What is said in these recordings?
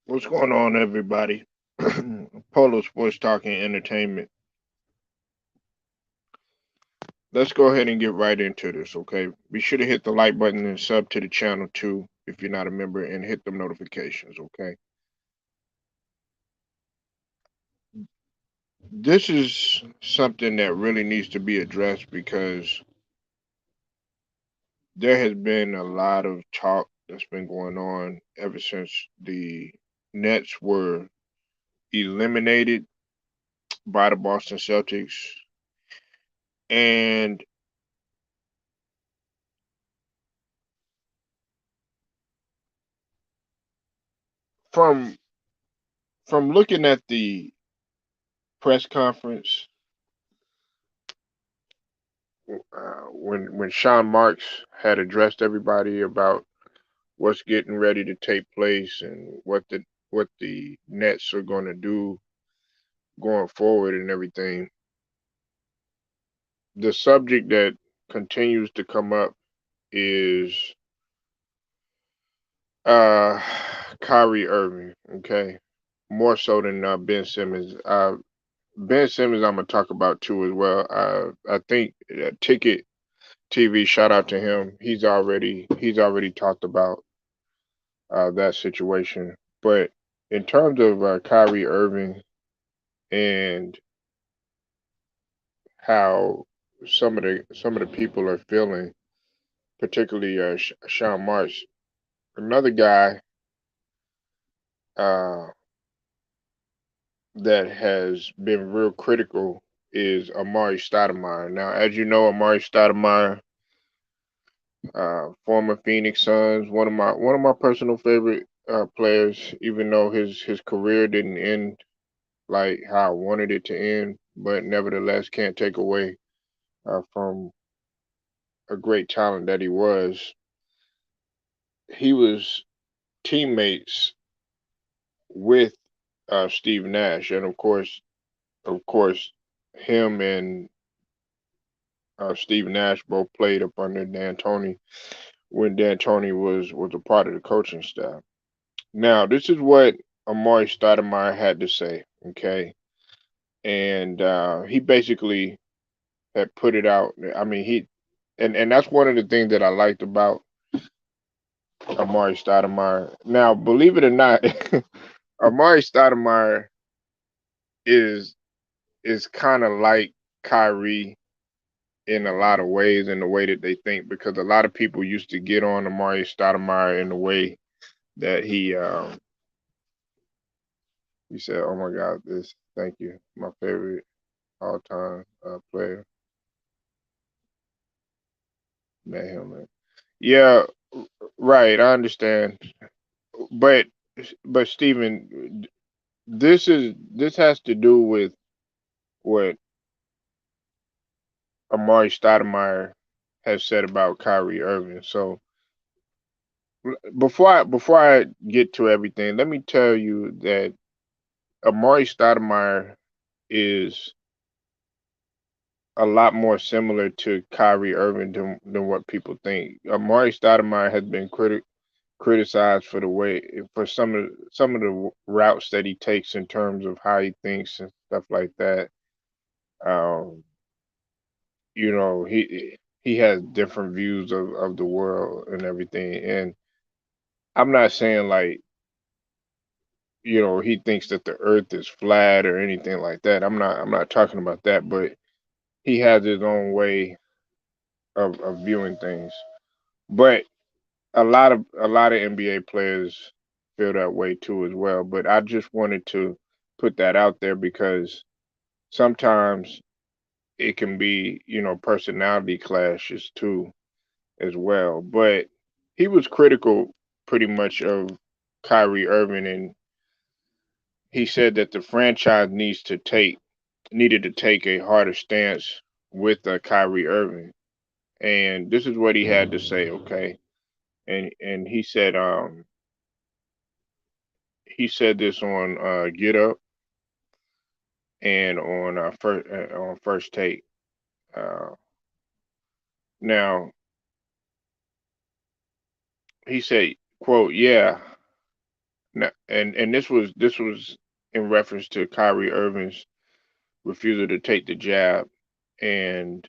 What's going on, everybody? Polo Sports Talking Entertainment. Let's go ahead and get right into this, okay? Be sure to hit the like button and sub to the channel too if you're not a member, and hit them notifications, okay? This is something that really needs to be addressed because there has been a lot of talk that's been going on ever since the Nets were eliminated by the Boston Celtics. And from looking at the press conference when Sean Marks had addressed everybody about what's getting ready to take place and what the Nets are going to do going forward and everything, the subject that continues to come up is uh Kyrie Irving. Okay, more so than Ben Simmons. Ben Simmons, I'm gonna talk about too as well. I think Ticket TV, shout out to him. He's already talked about that situation. But in terms of Kyrie Irving and how some of the people are feeling, particularly Sean Marsh, another guy uh, that has been real critical is Amare Stoudemire. Now, as you know, Amare Stoudemire, former Phoenix Suns, one of my personal favorite players. Even though his career didn't end like how I wanted it to end, but nevertheless can't take away from a great talent that he was. He was teammates with Steve Nash, and of course, him and Steve Nash both played up under D'Antoni when D'Antoni was a part of the coaching staff. Now, this is what Amari Stoudemire had to say, okay, and he basically had put it out. I mean, and that's one of the things that I liked about Amari Stoudemire. Now, believe it or not, Amari Stoudemire is is kind of like Kyrie in a lot of ways in the way that they think, because a lot of people used to get on Amari Stoudemire in the way that he said, "Oh my God, this thank you, my favorite all time player, met him." Man. Yeah, right. I understand, but Stephen, this has to do with what Amari Stoudemire has said about Kyrie Irving. So before I get to everything, let me tell you that Amari Stoudemire is a lot more similar to Kyrie Irving than what people think. Amari Stoudemire has been criticized for the way for some of the routes that he takes in terms of how he thinks and stuff like that. Um, he has different views of the world and everything. And I'm not saying like, he thinks that the earth is flat or anything like that. I'm not talking about that, but he has his own way of viewing things. But a lot of NBA players feel that way too as well. But I just wanted to put that out there because sometimes it can be, personality clashes too as well. But he was critical pretty much of Kyrie Irving, and he said that the franchise needed to take a harder stance with Kyrie Irving. And this is what he had to say, okay? And he said this on Get Up and on First Take. Uh, Now he said, "quote Yeah, And this was in reference to Kyrie Irving's refusal to take the jab, and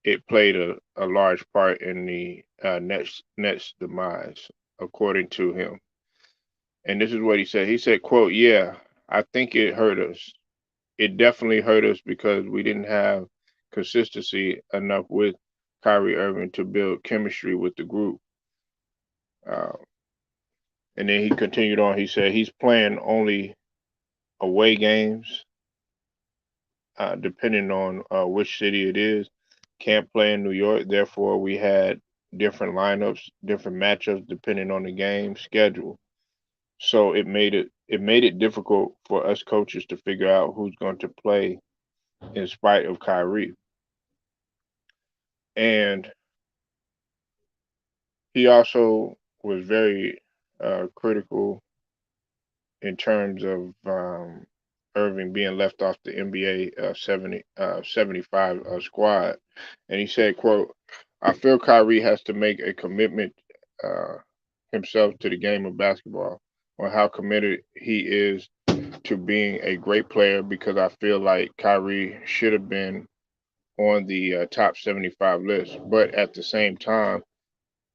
it played a large part in the Nets demise, according to him. And this is what he said. He said, "Quote, yeah, I think it hurt us. It definitely hurt us because we didn't have consistency enough with Kyrie Irving to build chemistry with the group." Uh, and then he continued on. He said he's playing only away games, depending on which city it is. Can't play in New York, therefore we had different lineups, different matchups depending on the game schedule. So it made it difficult for us coaches to figure out who's going to play in spite of Kyrie. And he also was very critical in terms of Irving being left off the NBA 75 squad. And he said, quote, I feel Kyrie has to make a commitment uh, himself to the game of basketball on how committed he is to being a great player because I feel like Kyrie should have been on the top 75 list. But at the same time,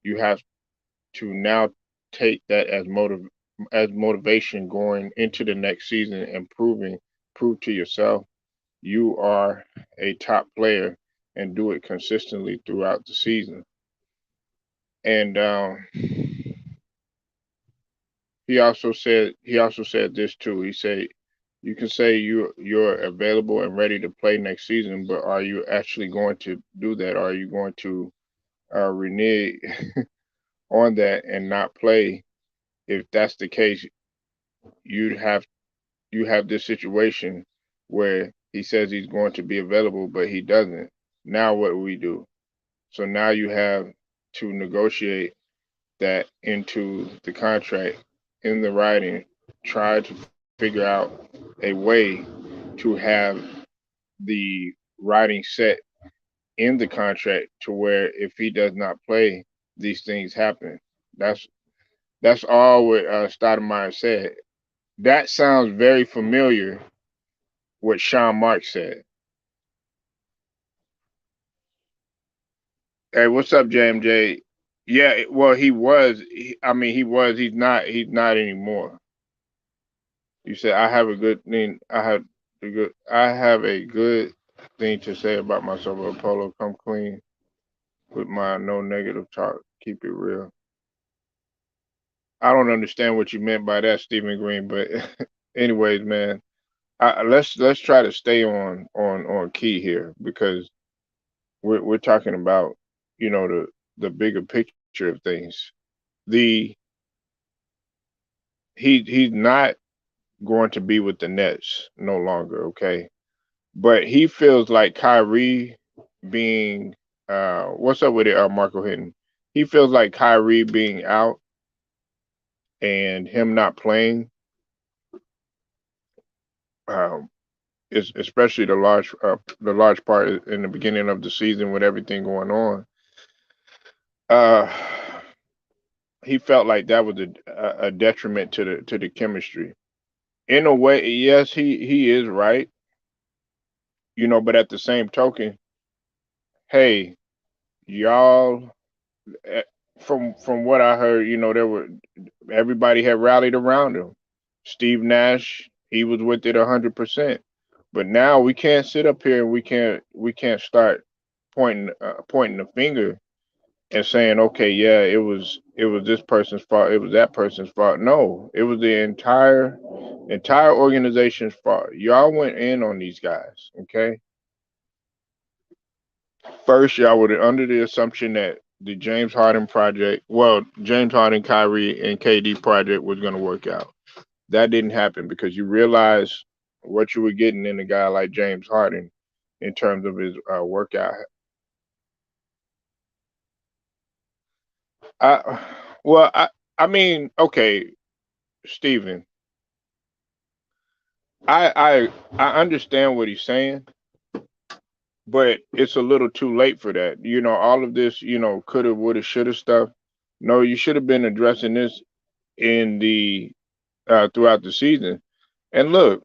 you have to now take that as motivation going into the next season and prove to yourself you are a top player and do it consistently throughout the season. And he also said this too. He said you can say you're available and ready to play next season, but are you actually going to do that? Are you going to renege on that and not play? If that's the case, you'd have you have this situation where he says he's going to be available, but he doesn't. Now what do we do? So now you have to negotiate that into the contract, in the writing, try to figure out a way to have the writing set in the contract to where if he does not play, these things happen. That's that's all what Stoudemire said. That sounds very familiar. What Sean Mark said. Hey, what's up, JMJ? Yeah, well, he was. I mean, he was. He's not. He's not anymore. You said I have a good thing. I have a good thing to say about myself. Apollo, come clean with my no negative talk. Keep it real. I don't understand what you meant by that, Stephen Green. But anyways, man, let's try to stay on key here because we're talking about the bigger picture of things. The he's not going to be with the Nets no longer, okay? But he feels like Kyrie being what's up with it, Marco Hinton? He feels like Kyrie being out and him not playing, um, is especially the large part in the beginning of the season with everything going on. Uh, he felt like that was a detriment to the chemistry. In a way, yes, he is right, but at the same token, hey, y'all, eh, from what I heard, there were everybody had rallied around him. Steve Nash, he was with it 100%. But now we can't sit up here and we can't start pointing the finger and saying, okay, yeah, it was this person's fault, it was that person's fault. No, it was the entire organization's fault. Y'all went in on these guys, okay? First, y'all were under the assumption that the James Harden project, well, James Harden, Kyrie, and KD project was going to work out. That didn't happen because you realized what you were getting in a guy like James Harden in terms of his workout. I, well, I mean, okay, Steven, I understand what he's saying, but it's a little too late for that. All of this, coulda, woulda, shoulda stuff. No, you should have been addressing this in the throughout the season. And look,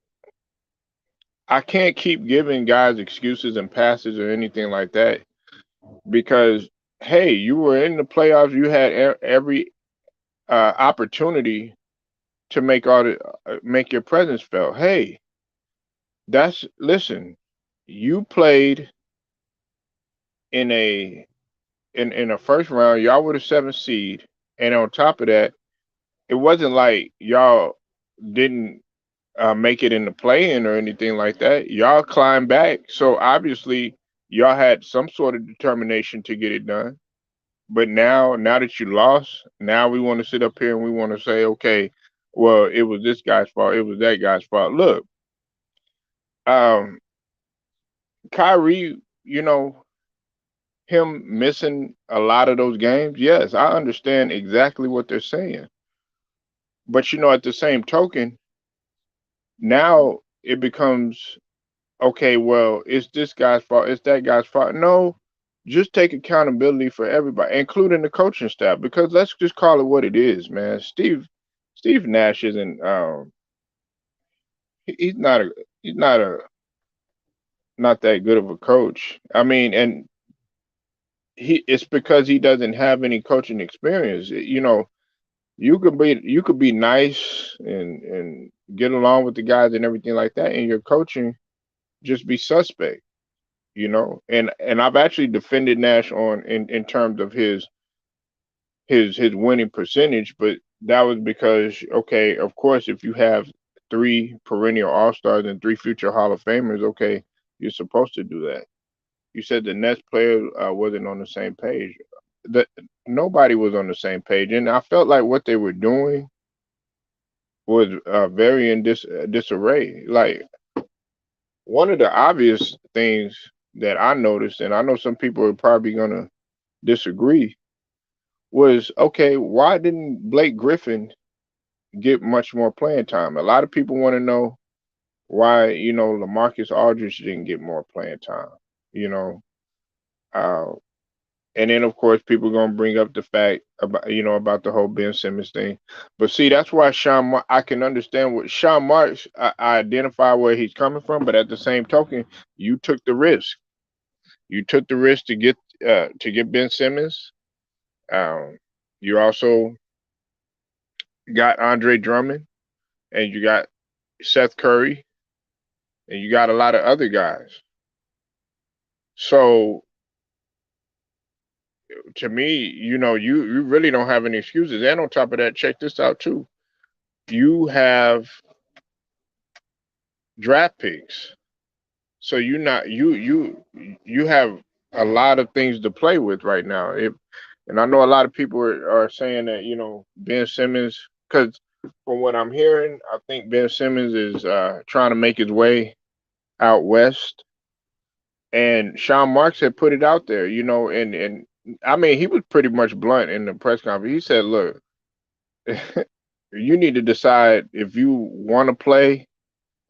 I can't keep giving guys excuses and passes or anything like that because hey, you were in the playoffs. You had every opportunity to make your presence felt. Hey, that's listen. You played in a first round. Y'all were the seventh seed, and on top of that, it wasn't like y'all didn't make it in the play-in or anything like that. Y'all climbed back, so obviously y'all had some sort of determination to get it done. But now that you lost, now we want to sit up here and we want to say, okay, well, it was this guy's fault, it was that guy's fault. Look, um, Kyrie, him missing a lot of those games. Yes, I understand exactly what they're saying, but at the same token, now it becomes okay, well, it's this guy's fault, it's that guy's fault. No, just take accountability for everybody, including the coaching staff, because let's just call it what it is, man. Steve Nash isn't he's not a he's not a not that good of a coach. I mean, and it's because he doesn't have any coaching experience. You could be nice and get along with the guys and everything like that, and your coaching just be suspect. And I've actually defended Nash on in terms of his winning percentage, but that was because okay, of course, if you have three perennial All Stars and three future Hall of Famers, okay, you're supposed to do that. You said the Nets player wasn't on the same page. That Nobody was on the same page, and I felt like what they were doing was very in disarray. Like one of the obvious things that I noticed, and I know some people are probably gonna disagree, was okay, why didn't Blake Griffin get much more playing time? A lot of people want to know why, LaMarcus Aldridge didn't get more playing time, you know. Uh, and then of course people gonna bring up the fact about the whole Ben Simmons thing. But see, that's why I can understand what Sean Marks. I identify where he's coming from, but at the same token, you took the risk. You took the risk to get Ben Simmons. Um, you also got Andre Drummond, and you got Seth Curry, and you got a lot of other guys. So to me, you really don't have any excuses. And on top of that, check this out too. You have draft picks. So you not you have a lot of things to play with right now. And I know a lot of people are saying that, Ben Simmons, because from what I'm hearing, I think Ben Simmons is trying to make his way out west. And Sean Marks had put it out there, and I mean he was pretty much blunt in the press conference. He said, "Look, you need to decide if you want to play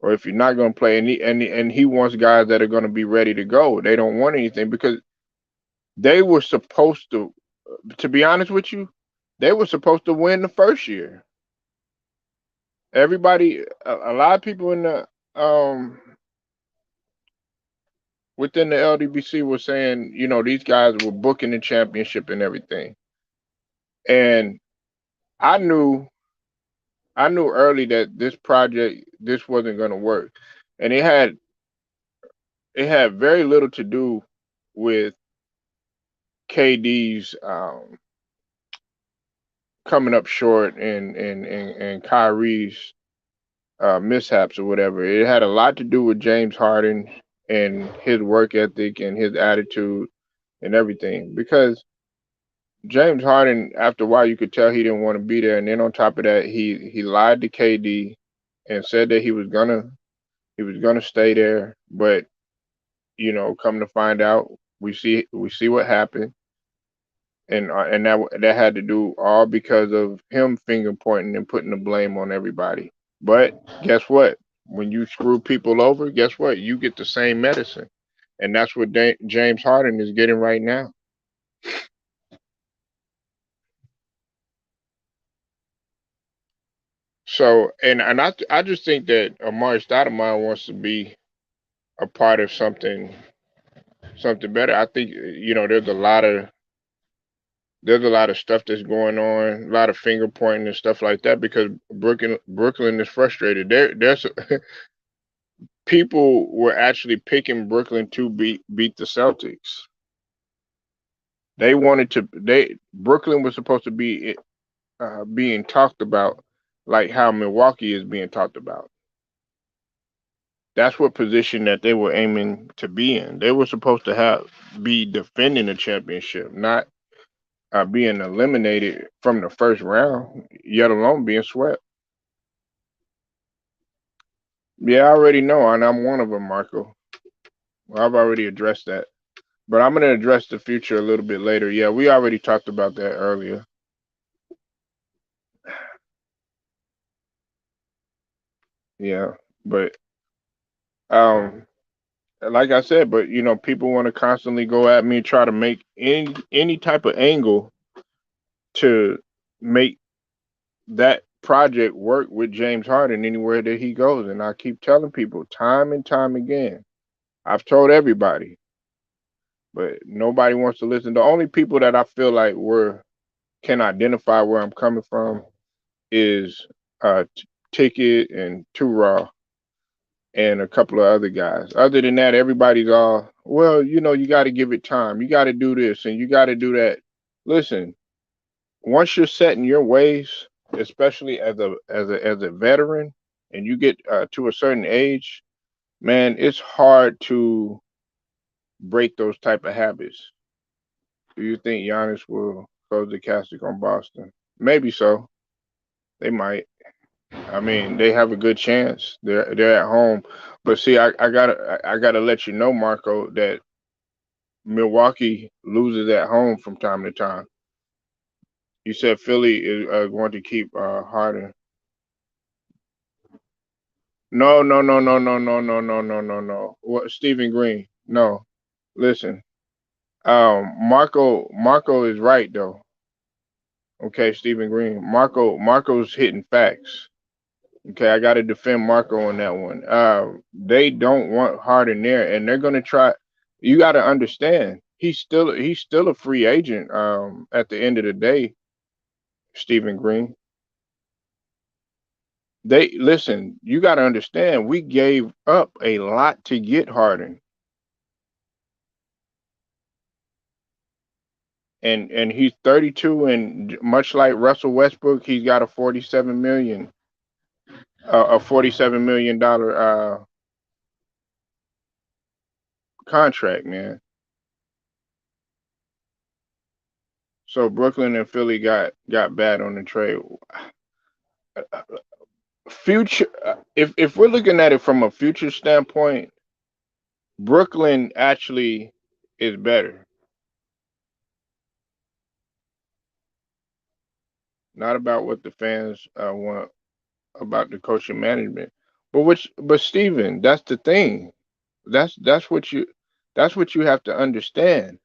or if you're not going to play." And he wants guys that are going to be ready to go. They don't want anything because they were supposed to. To be honest with you, they were supposed to win the first year. Everybody, a lot of people in the within the LDBC were saying, these guys were booking the championship and everything. And I knew I knew early that this wasn't going to work. And it had very little to do with KD's coming up short and Kyrie's mishaps or whatever. It had a lot to do with James Harden and his work ethic and his attitude and everything. Because James Harden, after a while, you could tell he didn't want to be there. And then on top of that, he lied to KD and said that he was gonna stay there. But come to find out, we see what happened, and that had to do all because of him finger pointing and putting the blame on everybody. But guess what? When you screw people over, guess what? You get the same medicine, and that's what James Harden is getting right now. So and I just think that Amare Stoudemire wants to be a part of something better. I think there's a lot of stuff that's going on, a lot of finger pointing and stuff like that because Brooklyn is frustrated. There's people were actually picking Brooklyn to beat the Celtics. They wanted to. They Brooklyn was supposed to be being talked about like how Milwaukee is being talked about. That's what position that they were aiming to be in. They were supposed to be defending the championship, not being eliminated from the first round, yet alone being swept. Yeah, I already know, and I'm one of them, Marco. Well, I've already addressed that, but I'm gonna address the future a little bit later. Yeah, we already talked about that earlier. Yeah, but um, like I said, but people want to constantly go at me, try to make any type of angle to make that project work with James Harden anywhere that he goes. And I keep telling people time and time again. I've told everybody, but nobody wants to listen. The only people that I feel like can identify where I'm coming from is Ticket and Two Raw and a couple of other guys. Other than that, everybody's all, well, you got to give it time. You got to do this and you got to do that. Listen, once you're set in your ways, especially as a veteran, and you get to a certain age, man, it's hard to break those type of habits. Do you think Giannis will close the casket on Boston? Maybe so. They might. I mean, they have a good chance. They're at home, but see, I gotta let you know, Marco, that Milwaukee loses at home from time to time. You said Philly is going to keep Harden. No, no, no, no, no, no, no, no, no, no, no. What? Stephen Green? No. Listen, Marco is right though. Okay, Stephen Green. Marco's hitting facts. Okay, I got to defend Marco on that one. They don't want Harden there, and they're gonna try. You got to understand, he's still a free agent. At the end of the day, Stephen Green. They listen. You got to understand. We gave up a lot to get Harden, and he's 32, and much like Russell Westbrook, he's got a 47 million dollar contract, man. So Brooklyn and Philly got bad on the trade. Future, if we're looking at it from a future standpoint, Brooklyn actually is better. Not about what the fans want about the coaching management, but Steven, that's the thing. That's what you have to understand.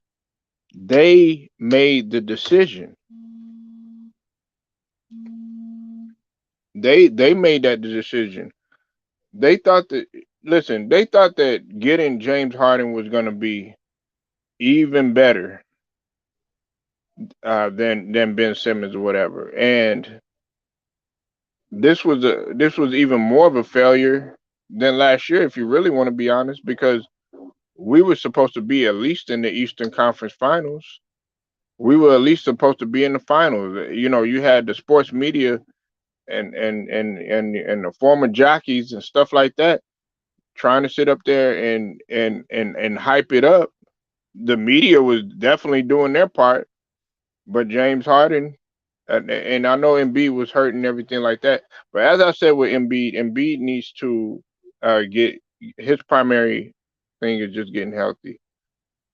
They made the decision. They made that decision. They thought that listen, they thought that getting James Harden was going to be even better than Ben Simmons or whatever. And this was even more of a failure than last year, if you really want to be honest, because we were supposed to be at least in the Eastern Conference Finals. We were at least supposed to be in the finals. You had the sports media and the former jockeys and stuff like that trying to sit up there and hype it up. The media was definitely doing their part, but James Harden and I know Embiid was hurt and everything like that. But as I said with Embiid needs to get his primary thing is just getting healthy.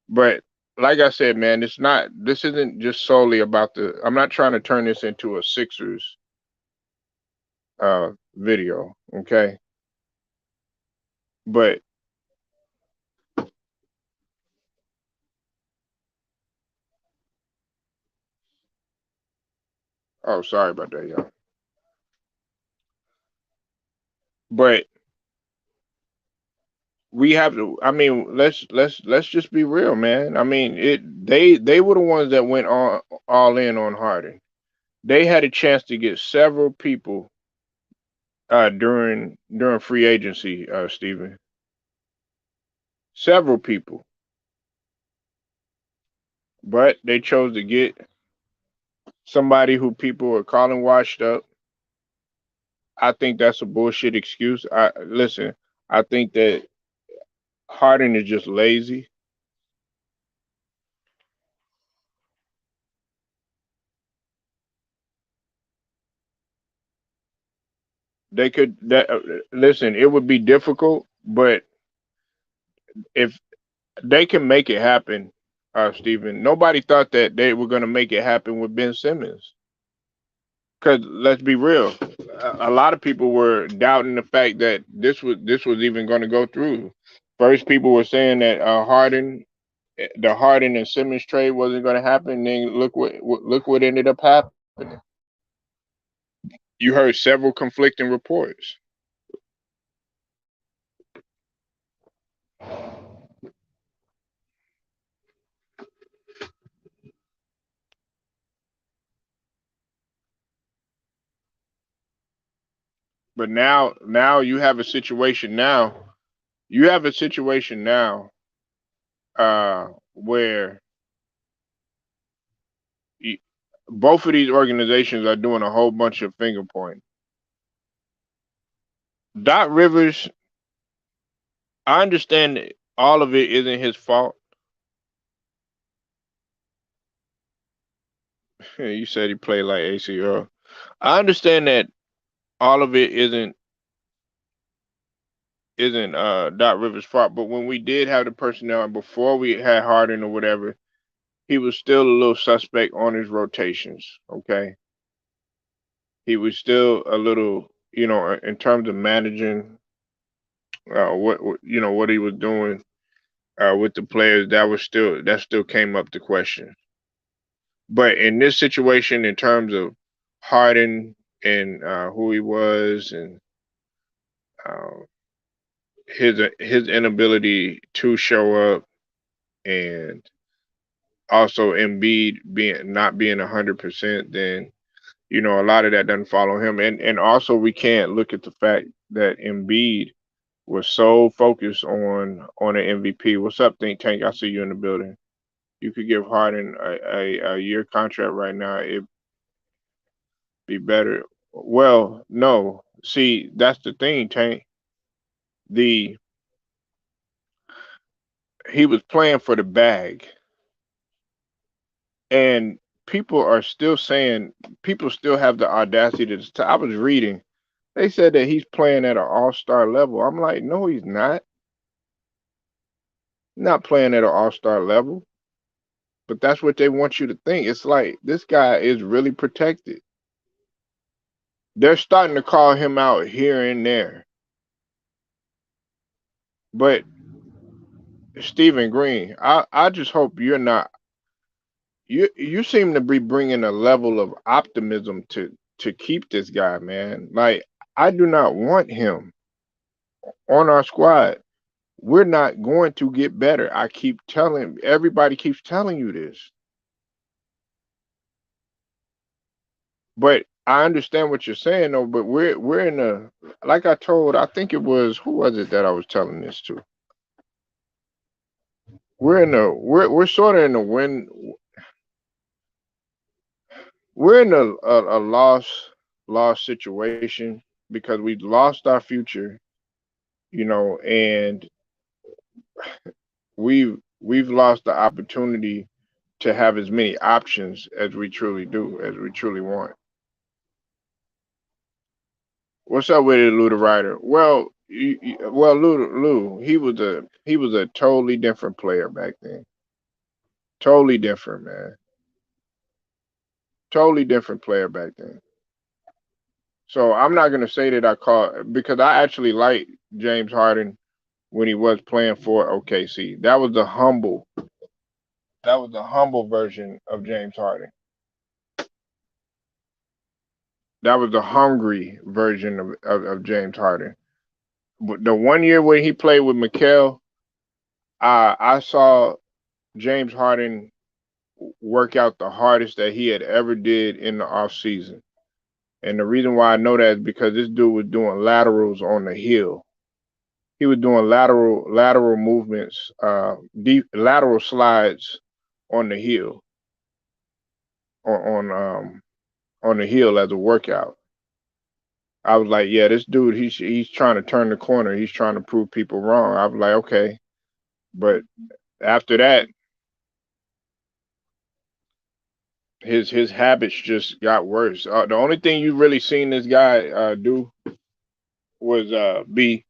But like I said, man, this isn't just solely about I'm not trying to turn this into a Sixers video, okay? But oh, sorry about that, y'all. But we have to. I mean, let's just be real, man. I mean, they were the ones that went all in on Harden. They had a chance to get several people during free agency, Stephen. Several people, but they chose to get somebody who people are calling washed up. I think that's a bullshit excuse. I listen. I think that Harden is just lazy. They could that listen. It would be difficult, but if they can make it happen, Stephen. Nobody thought that they were going to make it happen with Ben Simmons. Because let's be real, a lot of people were doubting the fact that this was even going to go through. First, people were saying that the Harden and Simmons trade wasn't going to happen. Then look what ended up happening. You heard several conflicting reports, but now you have a situation now. You have a situation now where y- both of these organizations are doing a whole bunch of finger pointing. Doc Rivers, I understand that all of it isn't his fault. You said he played like ACL. I understand that all of it isn't Doc Rivers' fault, but when we did have the personnel and before we had Harden or whatever, he was still a little suspect on his rotations. Okay, he was still a little, in terms of managing what he was doing with the players. That still came up to question. But in this situation, in terms of Harden and who he was and uh, his inability to show up, and also Embiid not being 100%, then a lot of that doesn't follow him. And also we can't look at the fact that Embiid was so focused on an MVP. What's up, Think Tank? I see you in the building. You could give Harden a year contract right now. It'd be better. Well, no. See, that's the thing, Tank. The He was playing for the bag, and people still have the audacity I was reading. They said that he's playing at an all-star level. I'm like, no, he's not. Not playing at an all-star level. But that's what they want you to think. It's like this guy is really protected. They're starting to call him out here and there. But Stephen Green, I just hope you're not. You seem to be bringing a level of optimism to keep this guy, man. Like I do not want him on our squad. We're not going to get better. I keep telling everybody keeps telling you this. But I understand what you're saying though, but we're in a like I told, I think it was who was it that I was telling this to? We're sort of in a we're in a lost situation because we lost our future, and we've lost the opportunity to have as many options as we truly do, as we truly want. What's up with it, Lou the Ryder? Well, Lou, he was a totally different player back then. Totally different, man. Totally different player back then. So I'm not gonna say that I call because I actually like James Harden when he was playing for OKC. That was the humble version of James Harden. That was the hungry version of James Harden. But the 1 year when he played with Mikal, I saw James Harden work out the hardest that he had ever did in the off season. And the reason why I know that is because this dude was doing laterals on the hill. He was doing lateral movements, deep lateral slides on the hill on on the hill as a workout. I was like, yeah, this dude, he's trying to turn the corner. He's trying to prove people wrong. I was like, okay, but after that, his habits just got worse. The only thing you really seen this guy do was be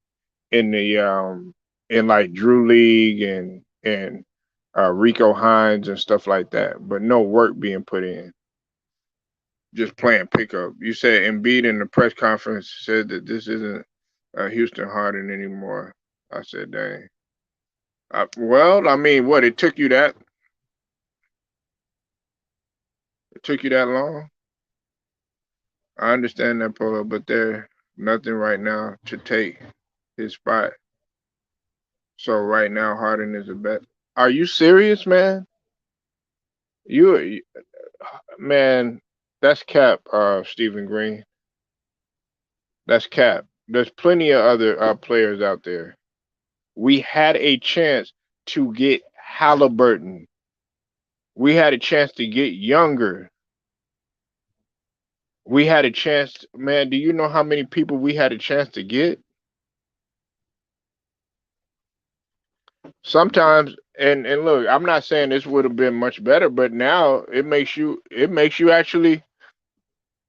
in the in like Drew League and Rico Hines and stuff like that, but no work being put in. Just playing pickup. You said Embiid in the press conference said that this isn't Houston Harden anymore. I said, dang. Well, I mean, what it took you that long. I understand that, Polo, but there nothing right now to take his spot. So right now, Harden is a bet. Are you serious, man? You man, that's cap, Stephen Green. That's cap. There's plenty of other players out there. We had a chance to get Halliburton. We had a chance to get younger. We had a chance, man. Do you know how many people we had a chance to get? Sometimes, and look, I'm not saying this would have been much better, but now it makes you actually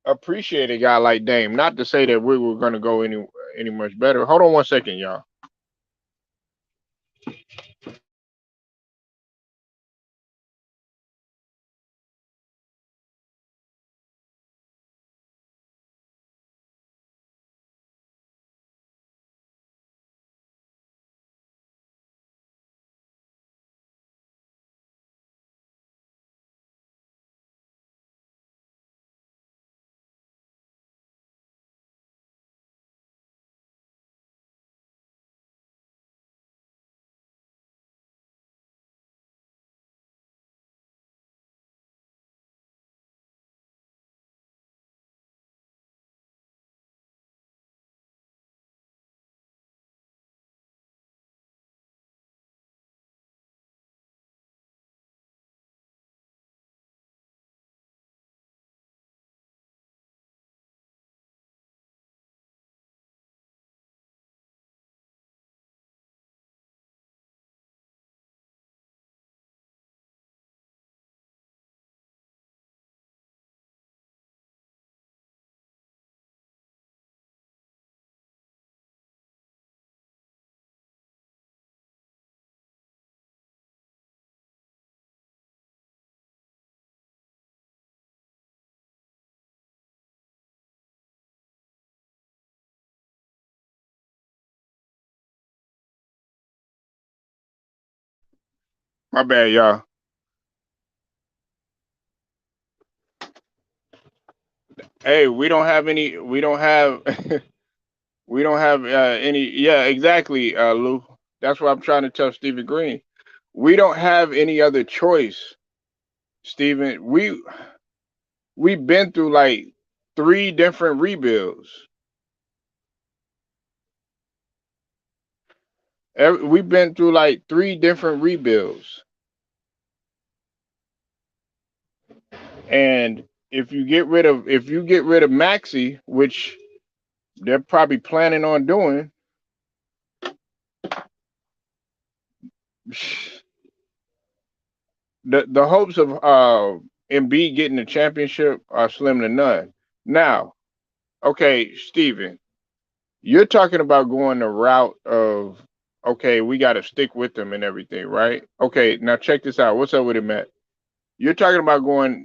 appreciate a guy like Dame. Not to say that we were gonna go any much better. Hold on 1 second, y'all. My bad, y'all. Hey, we don't have any. We don't have. We don't have any. Yeah, exactly, Lou. That's what I'm trying to tell Stephen Green. We don't have any other choice, Stephen. We've been through like 3 different rebuilds. We've been through like 3 different rebuilds, and if you get rid of Maxi, which they're probably planning on doing, the hopes of Embiid getting the championship are slim to none. Now, okay, Steven, you're talking about going the route of okay, we got to stick with them and everything, right? Okay, now check this out. What's up with it, Matt? You're talking about going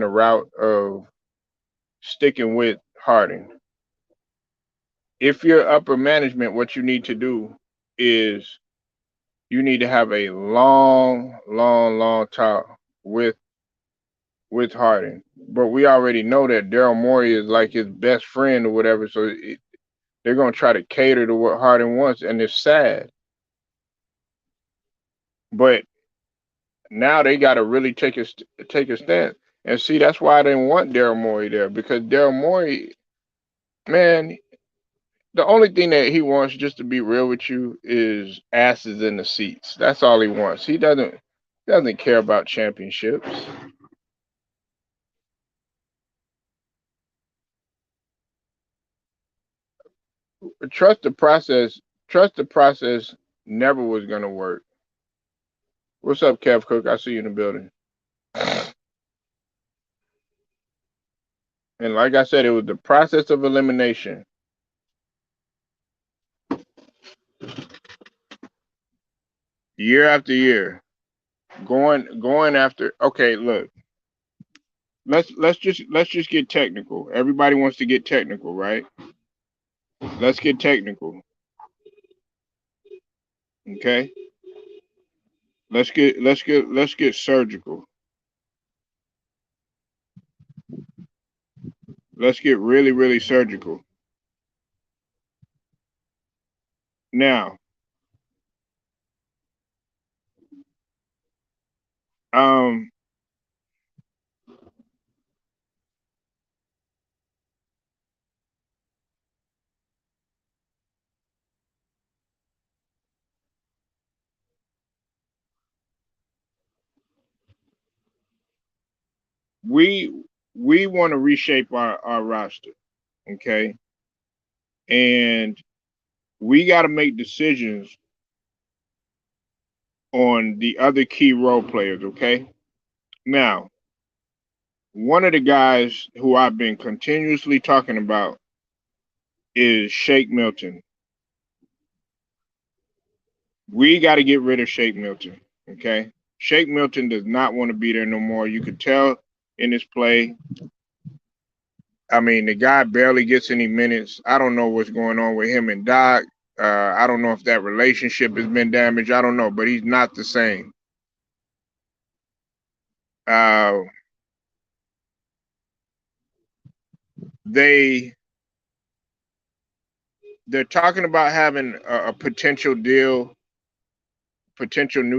the route of sticking with Harding. If you're upper management, what you need to do is you need to have a long, long, long talk with Harding. But we already know that Daryl Morey is like his best friend or whatever. So They're gonna try to cater to what Harden wants, and it's sad. But now they got to really take a stance. And see, that's why I didn't want Daryl Morey there, because Daryl Morey, man, the only thing that he wants, just to be real with you, is asses in the seats. That's all he wants. He doesn't care about championships. Trust the process. Trust the process never was gonna work. What's up, Kev Cook? I see you in the building. And like I said, it was the process of elimination, year after year, going after. Okay, look, let's just get technical. Everybody wants to get technical, right? Let's get technical. Okay, let's get surgical. Let's get really really surgical. Now, um, we we want to reshape our roster, okay, and we got to make decisions on the other key role players, okay. Now, one of the guys who I've been continuously talking about is Shake Milton. We got to get rid of Shake Milton. Okay. Shake Milton does not want to be there no more. You could tell in his play. I mean, the guy barely gets any minutes. I don't know what's going on with him and Doc. I don't know if that relationship has been damaged. I don't know, but he's not the same. Uh, they they're talking about having a potential new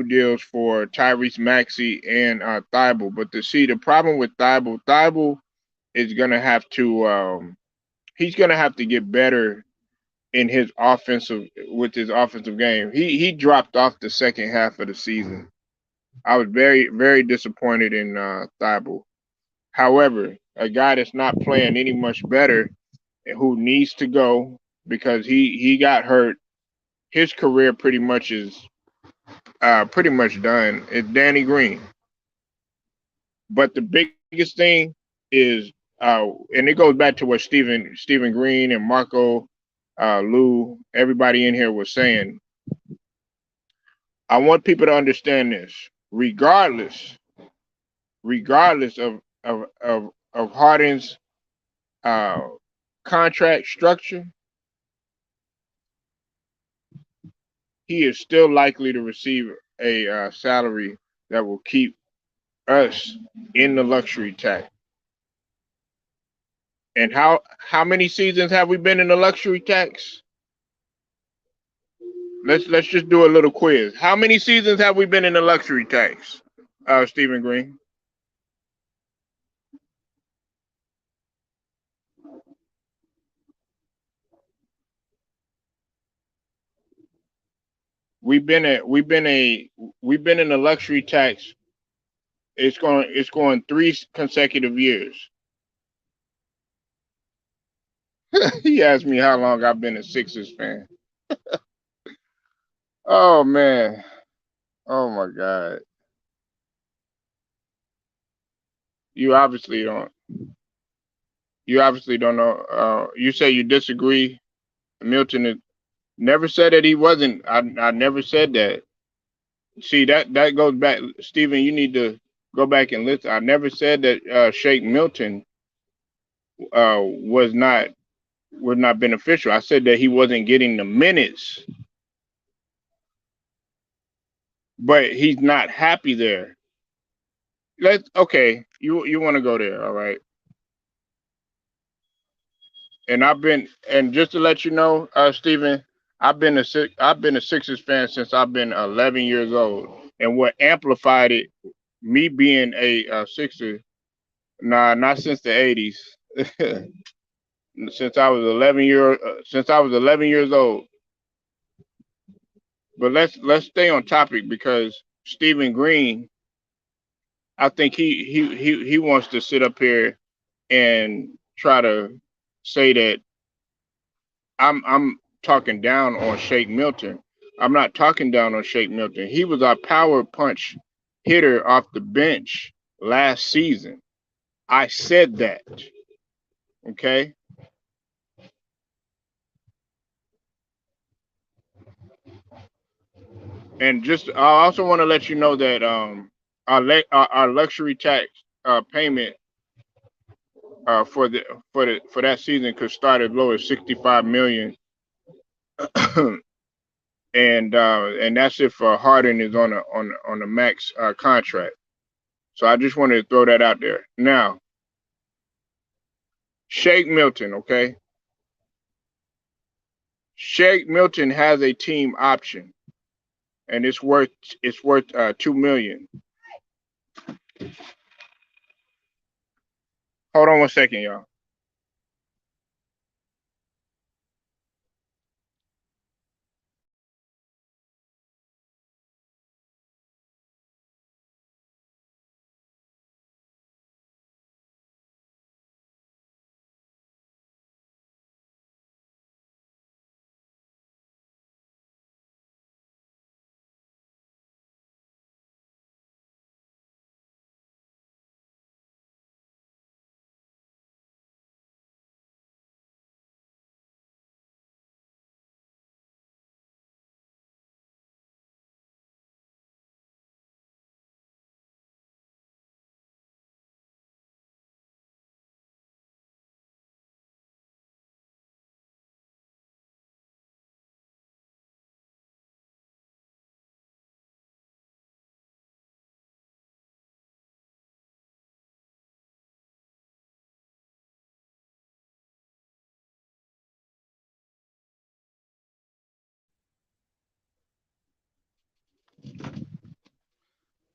deals for Tyrese Maxey and Thibault. But to see the problem with Thibault is gonna have to he's gonna have to get better in his offensive game. He dropped off the second half of the season. I was very very disappointed in Thibault. However, a guy that's not playing any much better and who needs to go because he got hurt. His career pretty much done. It's Danny Green. But the biggest thing is, and it goes back to what Stephen Green and Marco, Lou, everybody in here was saying. I want people to understand this. Regardless of Harden's uh, contract structure, he is still likely to receive a salary that will keep us in the luxury tax. And how many seasons have we been in the luxury tax? Let's just do a little quiz. How many seasons have we been in the luxury tax? Stephen Green. We've been in the luxury tax. It's going 3 consecutive years. He asked me how long I've been a Sixers fan. Oh man. Oh my God. You obviously don't. You obviously don't know. You say you disagree. Milton never said that he wasn't. I never said that. See that goes back, Stephen. You need to go back and listen. I never said that Shake Milton was not beneficial. I said that he wasn't getting the minutes, but he's not happy there. Let's okay. You want to go there? All right. And just to let you know, Stephen, I've been a Sixers fan since I've been 11 years old. And what amplified it, me being a Sixer, nah, not since the 80s. Since I was 11 years old. But let's stay on topic because Stephen Green, I think he wants to sit up here and try to say that I'm talking down on Shake Milton. I'm not talking down on Shake Milton. He was our power punch hitter off the bench last season. I said that. Okay. And just I also want to let you know that our luxury tax payment for that season could start as low as 65 million, and that's if Harden is on a max contract. So I just wanted to throw that out there. Now, Shake Milton, okay? Shake Milton has a team option, and it's worth 2 million. Hold on one second, y'all.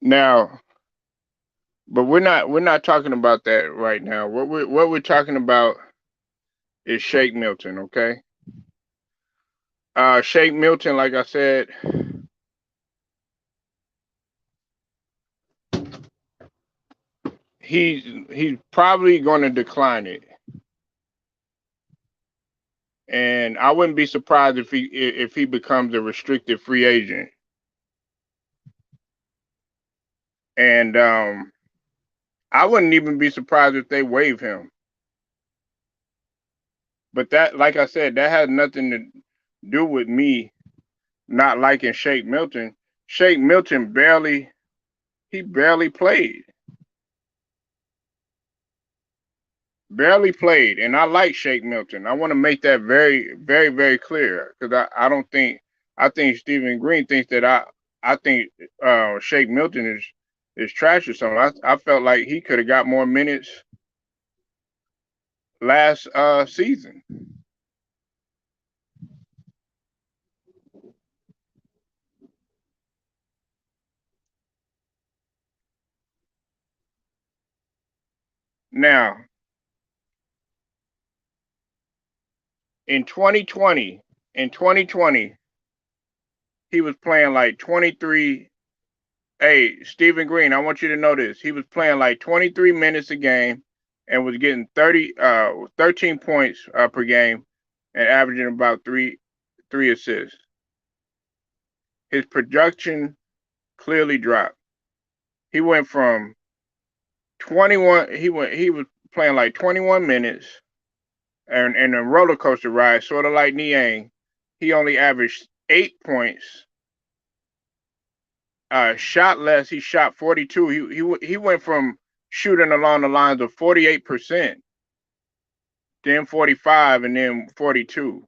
Now, but we're not talking about that right now. What we're talking about is Shake Milton, okay? Shake Milton, like I said, he's probably going to decline it, and I wouldn't be surprised if he becomes a restricted free agent. And I wouldn't even be surprised if they waive him. But that, like I said, that has nothing to do with me not liking Shake Milton. Shake Milton barely played. Barely played, and I like Shake Milton. I want to make that very, very, very clear because I don't think I think Stephen Green thinks that I think Shake Milton is trash or something. I felt like he could have got more minutes last season. Now in 2020, in 2020, he was playing like 23. Hey, Stephen Green, I want you to know this. He was playing like 23 minutes a game and was getting 13 points per game and averaging about three assists. His production clearly dropped. He went from 21. He was playing like 21 minutes and a roller coaster ride, sort of like Niang. He only averaged 8 points. Shot less. He shot 42. He went from shooting along the lines of 48%, then 45, and then 42,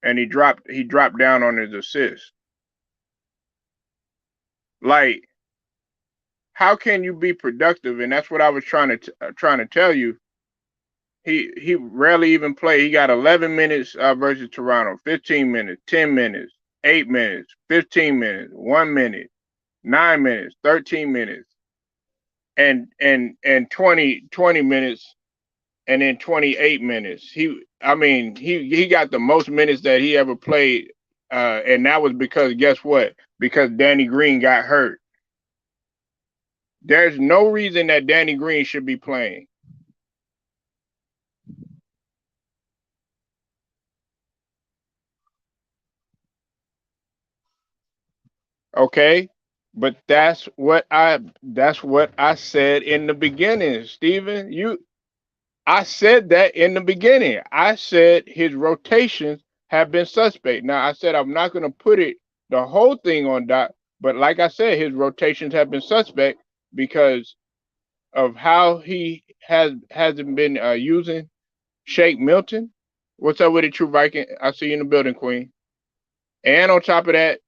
and he dropped down on his assists. Like, how can you be productive? And that's what I was trying to tell you. He rarely even played. He got 11 minutes versus Toronto, 15 minutes, 10 minutes, 8 minutes, 15 minutes, 1 minute, 9 minutes, 13 minutes, and 20 minutes, and then 28 minutes. I mean, he got the most minutes that he ever played, and that was because guess what? Because Danny Green got hurt. There's no reason that Danny Green should be playing. Okay? But that's what I said in the beginning, Steven. I said that in the beginning. I said his rotations have been suspect. Now I said I'm not gonna put it the whole thing on Doc, but like I said, his rotations have been suspect because of how he hasn't been using Shake Milton. What's up with it, True Viking? I see you in the building, Queen. And on top of that,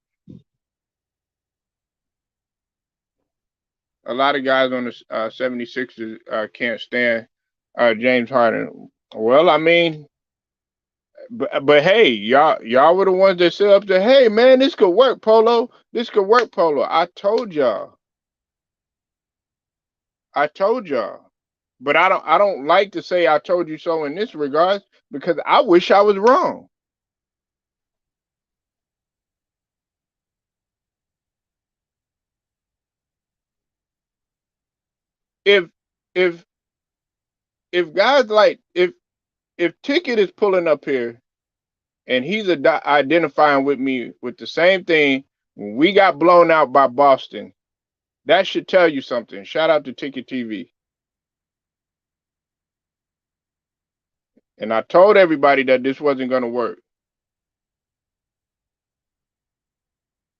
a lot of guys on the 76ers can't stand James Harden. Well, I mean, but hey, y'all were the ones that set up the hey man, this could work, Polo. This could work, Polo. I told y'all. I told y'all. But I don't like to say I told you so in this regards because I wish I was wrong. If if if guys like if Ticket is pulling up here and he's identifying with me with the same thing when we got blown out by Boston, that should tell you something. Shout out to Ticket TV. And I told everybody that this wasn't going to work.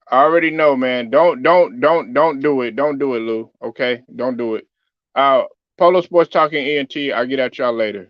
I already know, man. Don't do it. Don't do it, Lou. Okay? Don't do it. Uh Polo Sports Talking ENT. I'll get at y'all later.